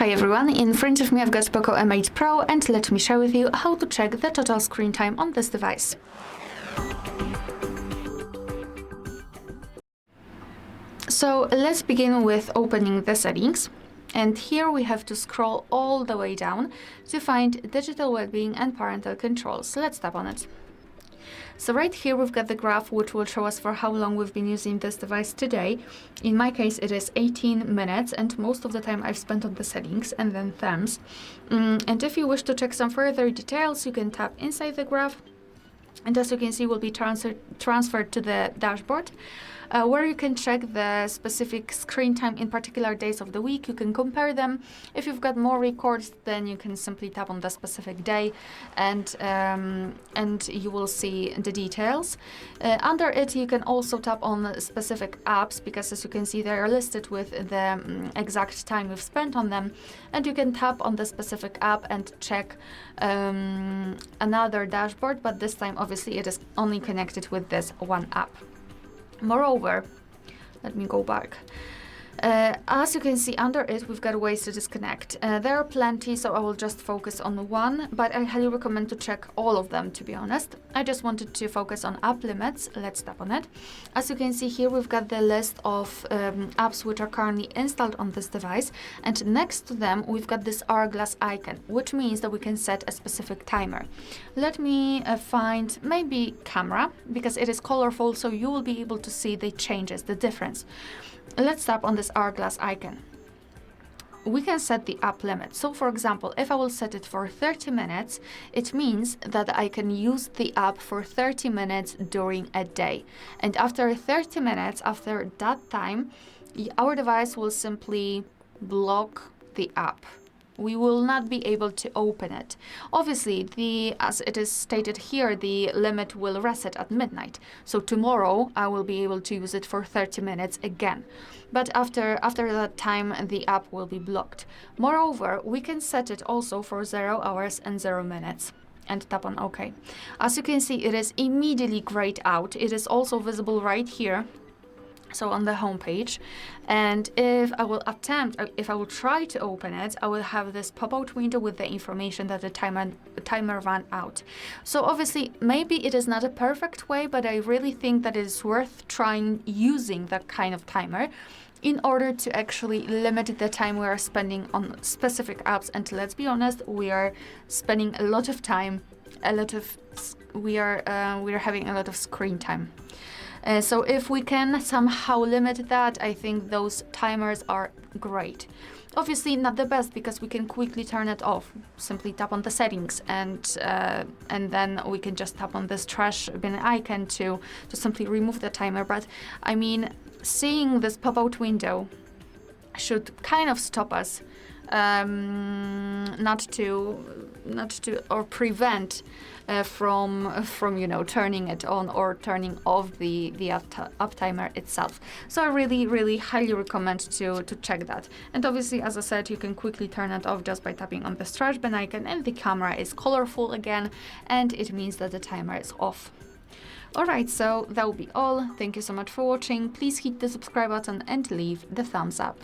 Hi everyone, in front of me I've got POCO M8 Pro and let me share with you how to check the total screen time on this device. So let's begin with opening the settings. And here we have to scroll all the way down to find Digital Wellbeing and Parental controls. Let's tap on it. So right here we've got the graph which will show us for how long we've been using this device today. In my case it is 18 minutes and most of the time I've spent on the settings and then themes. And if you wish to check some further details, you can tap inside the graph. And as you can see, will be transferred to the dashboard, where you can check the specific screen time in particular days of the week. You can compare them. If you've got more records, then you can simply tap on the specific day and you will see the details. Under it, you can also tap on specific apps, because as you can see, they are listed with the exact time you've spent on them. And you can tap on the specific app and check another dashboard, but this time obviously it is only connected with this one app. Moreover, let me go back. As you can see under it, we've got ways to disconnect. There are plenty, so I will just focus on one, but I highly recommend to check all of them, to be honest. I just wanted to focus on app limits. Let's tap on it. As you can see here, we've got the list of apps which are currently installed on this device, and next to them, we've got this hourglass icon, which means that we can set a specific timer. Let me find maybe camera, because it is colorful, so you will be able to see the changes, the difference. Let's tap on this hourglass icon. We can set the app limit. So for example, if I will set it for 30 minutes, it means that I can use the app for 30 minutes during a day. And after 30 minutes, after that time, our device will simply block the app. We will not be able to open it. Obviously, as it is stated here, the limit will reset at midnight. So tomorrow I will be able to use it for 30 minutes again. But after that time, the app will be blocked. Moreover, we can set it also for 0 hours and 0 minutes. And tap on OK. As you can see, it is immediately grayed out. It is also visible right here. So on the home page, and if I will try to open it, I will have this pop-out window with the information that the timer ran out. So obviously, maybe it is not a perfect way, but I really think that it is worth trying using that kind of timer in order to actually limit the time we are spending on specific apps. And let's be honest, we are spending a lot of time, we are having a lot of screen time. So if we can somehow limit that, I think those timers are great. Obviously not the best, because we can quickly turn it off. Simply tap on the settings and then we can just tap on this trash bin icon to simply remove the timer. But I mean, seeing this pop-out window should kind of stop us not to or prevent from turning it on or turning off the app timer itself. So I really highly recommend to check that. And obviously, as I said, you can quickly turn it off just by tapping on the trash bin icon, and the camera is colorful again, and it means that the timer is off. Alright, so that will be all. Thank you so much for watching. Please hit the subscribe button and leave the thumbs up.